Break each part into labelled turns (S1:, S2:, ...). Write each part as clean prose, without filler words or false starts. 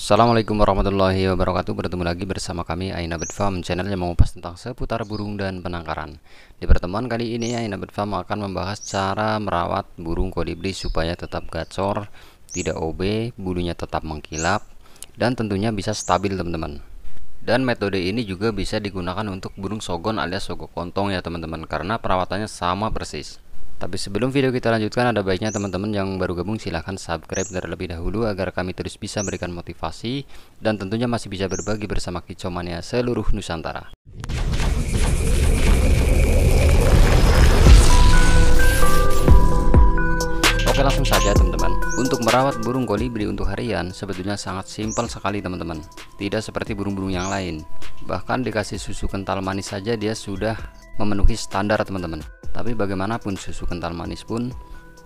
S1: Assalamualaikum warahmatullahi wabarakatuh. Bertemu lagi bersama kami Aina Bird Farm, channel yang mengupas tentang seputar burung dan penangkaran. Di pertemuan kali ini Aina Bird Farm akan membahas cara merawat burung kolibri supaya tetap gacor, tidak OB, bulunya tetap mengkilap, dan tentunya bisa stabil teman-teman. Dan metode ini juga bisa digunakan untuk burung sogon alias sogok kontong ya teman-teman, karena perawatannya sama persis. Tapi sebelum video kita lanjutkan, ada baiknya teman-teman yang baru gabung silahkan subscribe terlebih dahulu agar kami terus bisa berikan motivasi dan tentunya masih bisa berbagi bersama kicomania seluruh Nusantara. Oke, langsung saja teman-teman. Untuk merawat burung kolibri untuk harian sebetulnya sangat simpel sekali teman-teman. Tidak seperti burung-burung yang lain. Bahkan dikasih susu kental manis saja dia sudah memenuhi standar teman-teman. Tapi bagaimanapun susu kental manis pun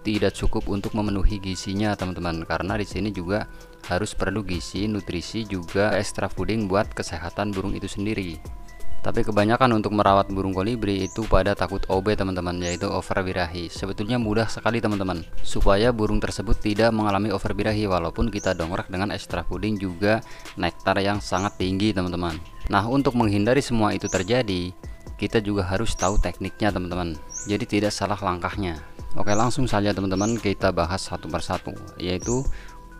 S1: tidak cukup untuk memenuhi gizinya teman-teman, karena di sini juga harus perlu gizi, nutrisi, juga extra fooding buat kesehatan burung itu sendiri. Tapi kebanyakan untuk merawat burung kolibri itu pada takut OB teman-teman, yaitu overbirahi. Sebetulnya mudah sekali teman-teman supaya burung tersebut tidak mengalami overbirahi, walaupun kita dongkrak dengan extra fooding juga nektar yang sangat tinggi teman-teman. Nah, untuk menghindari semua itu terjadi, kita juga harus tahu tekniknya teman-teman, jadi tidak salah langkahnya. Oke, langsung saja teman-teman kita bahas satu persatu, yaitu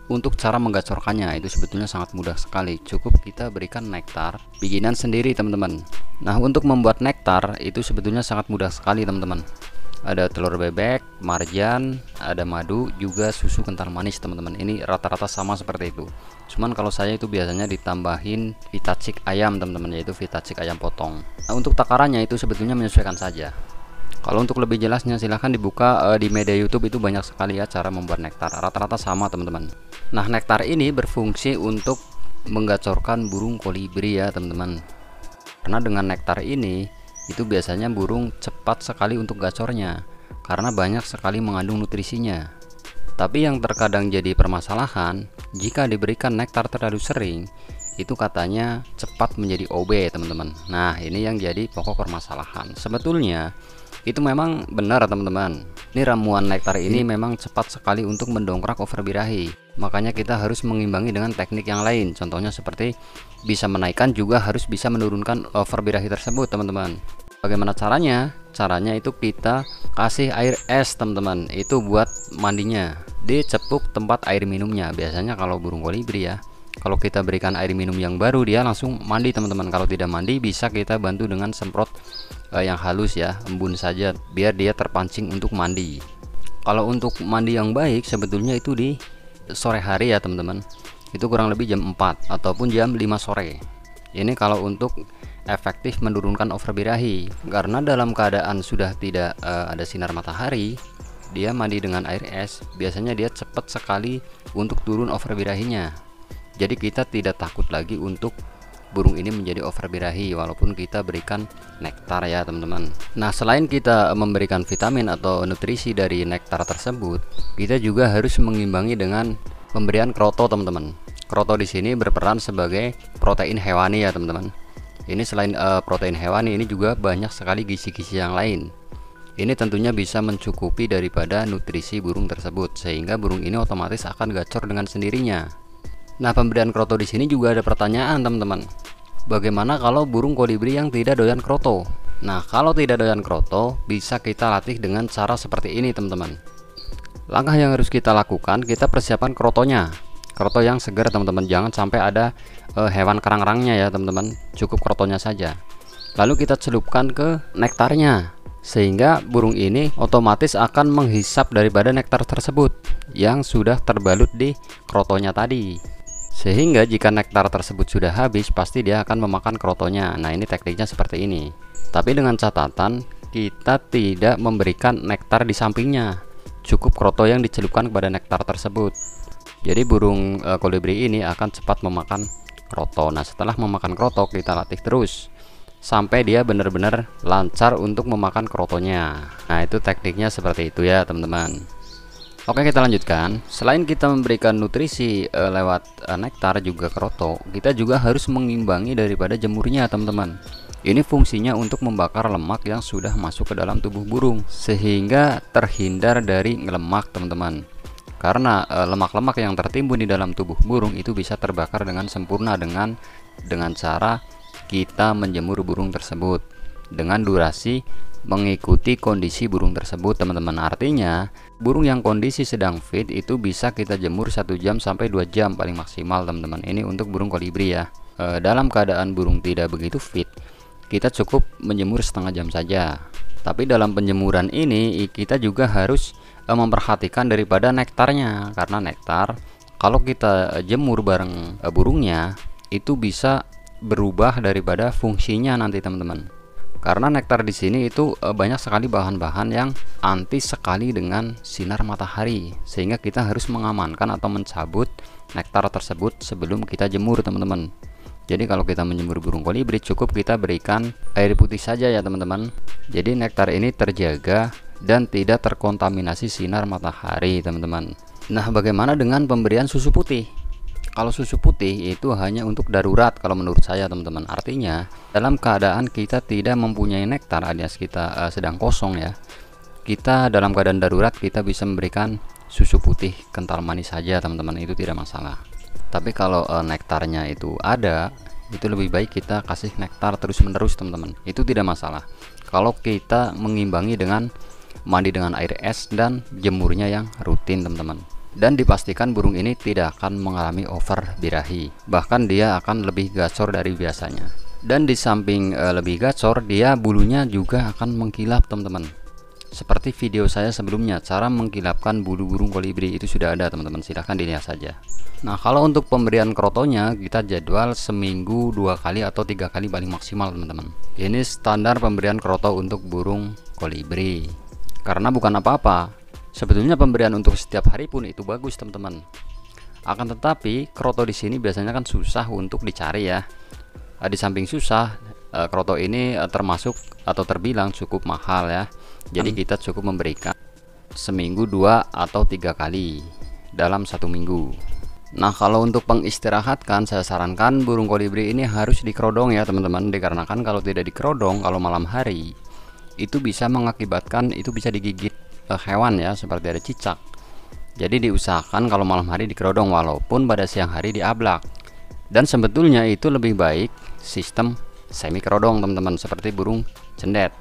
S1: untuk cara menggacorkannya. Itu sebetulnya sangat mudah sekali, cukup kita berikan nektar bikinan sendiri teman-teman. Nah, untuk membuat nektar itu sebetulnya sangat mudah sekali teman-teman. Ada telur bebek, marjan, ada madu, juga susu kental manis teman-teman. Ini rata-rata sama seperti itu. Cuman kalau saya itu biasanya ditambahin vitacik ayam teman-teman, yaitu vitacik ayam potong. Nah, untuk takarannya itu sebetulnya menyesuaikan saja. Kalau untuk lebih jelasnya silahkan dibuka di media YouTube, itu banyak sekali ya cara membuat nektar. Rata-rata sama teman-teman. Nah, nektar ini berfungsi untuk menggacorkan burung kolibri ya teman-teman. Karena dengan nektar ini itu biasanya burung cepat sekali untuk gacornya, karena banyak sekali mengandung nutrisinya. Tapi yang terkadang jadi permasalahan, jika diberikan nektar terlalu sering, itu katanya cepat menjadi OB teman-teman. Nah, ini yang jadi pokok permasalahan. Sebetulnya itu memang benar teman-teman. Ini ramuan nektar ini memang cepat sekali untuk mendongkrak overbirahi. Makanya kita harus mengimbangi dengan teknik yang lain. Contohnya seperti bisa menaikkan, juga harus bisa menurunkan overbirahi tersebut teman-teman. Bagaimana caranya? Caranya itu kita kasih air es teman-teman. Itu buat mandinya. Dicepuk tempat air minumnya. Biasanya kalau burung kolibri ya, kalau kita berikan air minum yang baru, dia langsung mandi teman-teman. Kalau tidak mandi, bisa kita bantu dengan semprot yang halus ya, embun saja, biar dia terpancing untuk mandi. Kalau untuk mandi yang baik sebetulnya itu di sore hari ya teman-teman. Itu kurang lebih jam 4 ataupun jam 5 sore. Ini kalau untuk efektif menurunkan overbirahi, karena dalam keadaan sudah tidak ada sinar matahari, dia mandi dengan air es, biasanya dia cepat sekali untuk turun overbirahinya. Jadi kita tidak takut lagi untuk burung ini menjadi overbirahi walaupun kita berikan nektar ya teman-teman. Nah, selain kita memberikan vitamin atau nutrisi dari nektar tersebut, kita juga harus mengimbangi dengan pemberian kroto teman-teman. Kroto di sini berperan sebagai protein hewani ya teman-teman. Ini selain protein hewani, ini juga banyak sekali gizi-gizi yang lain. Ini tentunya bisa mencukupi daripada nutrisi burung tersebut, sehingga burung ini otomatis akan gacor dengan sendirinya. Nah, pemberian kroto di sini juga ada pertanyaan teman-teman. Bagaimana kalau burung kolibri yang tidak doyan kroto? Nah, kalau tidak doyan kroto, bisa kita latih dengan cara seperti ini teman-teman. Langkah yang harus kita lakukan, kita persiapkan krotonya. Kroto yang segar teman-teman, jangan sampai ada hewan kerang-kerangnya ya teman-teman. Cukup krotonya saja. Lalu kita celupkan ke nektarnya, sehingga burung ini otomatis akan menghisap daripada nektar tersebut yang sudah terbalut di krotonya tadi. Sehingga jika nektar tersebut sudah habis, pasti dia akan memakan krotonya. Nah, ini tekniknya seperti ini. Tapi dengan catatan, kita tidak memberikan nektar di sampingnya. Cukup kroto yang dicelupkan kepada nektar tersebut. Jadi burung kolibri ini akan cepat memakan kroto. Nah, setelah memakan kroto, kita latih terus sampai dia benar-benar lancar untuk memakan krotonya. Nah, itu tekniknya seperti itu ya teman-teman. Oke, kita lanjutkan. Selain kita memberikan nutrisi lewat nektar juga kroto, kita juga harus mengimbangi daripada jemurnya teman-teman. Ini fungsinya untuk membakar lemak yang sudah masuk ke dalam tubuh burung, sehingga terhindar dari lemak teman-teman. karena lemak-lemak yang tertimbun di dalam tubuh burung itu bisa terbakar dengan sempurna dengan cara kita menjemur burung tersebut dengan durasi mengikuti kondisi burung tersebut, teman-teman. Artinya burung yang kondisi sedang fit itu bisa kita jemur 1 jam sampai 2 jam paling maksimal, teman-teman. Ini untuk burung kolibri ya. Dalam keadaan burung tidak begitu fit, kita cukup menjemur setengah jam saja. Tapi dalam penjemuran ini kita juga harus memperhatikan daripada nektarnya, karena nektar kalau kita jemur bareng burungnya itu bisa berubah daripada fungsinya nanti, teman-teman. Karena nektar di sini itu banyak sekali bahan-bahan yang anti sekali dengan sinar matahari, sehingga kita harus mengamankan atau mencabut nektar tersebut sebelum kita jemur, teman-teman. Jadi kalau kita menjemur burung kolibri cukup kita berikan air putih saja ya, teman-teman. Jadi nektar ini terjaga dan tidak terkontaminasi sinar matahari, teman-teman. Nah, bagaimana dengan pemberian susu putih? Kalau susu putih itu hanya untuk darurat kalau menurut saya, teman-teman. Artinya dalam keadaan kita tidak mempunyai nektar alias kita sedang kosong ya, kita dalam keadaan darurat kita bisa memberikan susu putih kental manis saja, teman-teman. Itu tidak masalah. Tapi kalau nektarnya itu ada, itu lebih baik kita kasih nektar terus-menerus, teman-teman. Itu tidak masalah kalau kita mengimbangi dengan mandi dengan air es dan jemurnya yang rutin, teman-teman. Dan dipastikan burung ini tidak akan mengalami over birahi, bahkan dia akan lebih gacor dari biasanya. Dan di samping lebih gacor, dia bulunya juga akan mengkilap, teman-teman. Seperti video saya sebelumnya, cara mengkilapkan bulu burung kolibri itu sudah ada, teman-teman. Silahkan dilihat saja. Nah, kalau untuk pemberian krotonya kita jadwal seminggu 2 kali atau 3 kali paling maksimal, teman-teman. Ini standar pemberian kroto untuk burung kolibri. Karena bukan apa-apa, sebetulnya pemberian untuk setiap hari pun itu bagus, teman-teman. Akan tetapi kroto di sini biasanya kan susah untuk dicari ya. Di samping susah, kroto ini termasuk atau terbilang cukup mahal ya. Jadi kita cukup memberikan seminggu 2 atau 3 kali dalam 1 minggu. Nah, kalau untuk pengistirahatkan, saya sarankan burung kolibri ini harus dikerodong ya, teman-teman. Dikarenakan kalau tidak dikerodong, kalau malam hari itu bisa mengakibatkan itu bisa digigit hewan ya, seperti ada cicak. Jadi diusahakan kalau malam hari dikerodong, walaupun pada siang hari diablak. Dan sebetulnya itu lebih baik sistem semi kerodong, teman-teman, seperti burung cendet.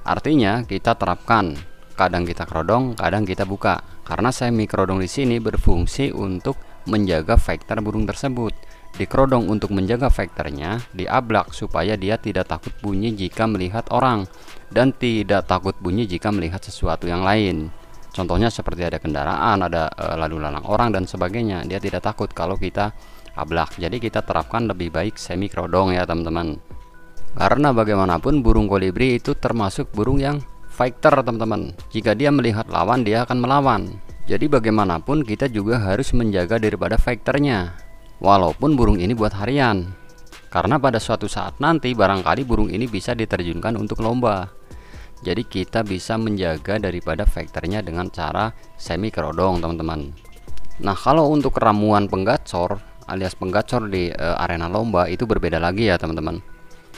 S1: Artinya kita terapkan kadang kita kerodong, kadang kita buka. Karena semi kerodong di sini berfungsi untuk menjaga vektor burung tersebut. Dikerodong untuk menjaga vektornya, diablak supaya dia tidak takut bunyi jika melihat orang dan tidak takut bunyi jika melihat sesuatu yang lain. Contohnya seperti ada kendaraan, ada lalu lalang orang dan sebagainya. Dia tidak takut kalau kita ablak. Jadi kita terapkan lebih baik semi kerodong ya, teman-teman. Karena bagaimanapun burung kolibri itu termasuk burung yang fighter, teman-teman. Jika dia melihat lawan, dia akan melawan. Jadi bagaimanapun kita juga harus menjaga daripada vektornya, walaupun burung ini buat harian. Karena pada suatu saat nanti barangkali burung ini bisa diterjunkan untuk lomba. Jadi kita bisa menjaga daripada vektornya dengan cara semi kerodong, teman-teman. Nah, kalau untuk ramuan penggacor alias penggacor di arena lomba itu berbeda lagi ya, teman-teman.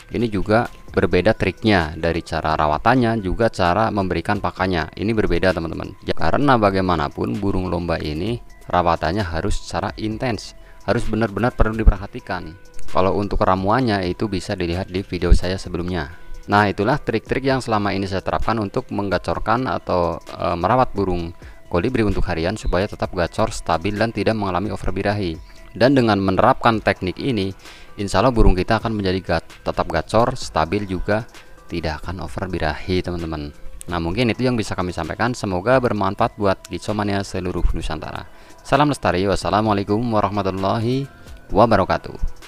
S1: Ini juga berbeda triknya, dari cara rawatannya juga cara memberikan pakannya. Ini berbeda, teman-teman. Karena bagaimanapun burung lomba ini rawatannya harus secara intens, harus benar-benar perlu diperhatikan. Kalau untuk ramuannya itu bisa dilihat di video saya sebelumnya. Nah, itulah trik-trik yang selama ini saya terapkan untuk menggacorkan atau merawat burung kolibri untuk harian supaya tetap gacor, stabil dan tidak mengalami over birahi. Dan dengan menerapkan teknik ini, insya Allah burung kita akan menjadi tetap gacor, stabil juga tidak akan over birahi, teman-teman. Nah, mungkin itu yang bisa kami sampaikan. Semoga bermanfaat buat Gicomania seluruh Nusantara. Salam lestari, wassalamualaikum warahmatullahi wabarakatuh.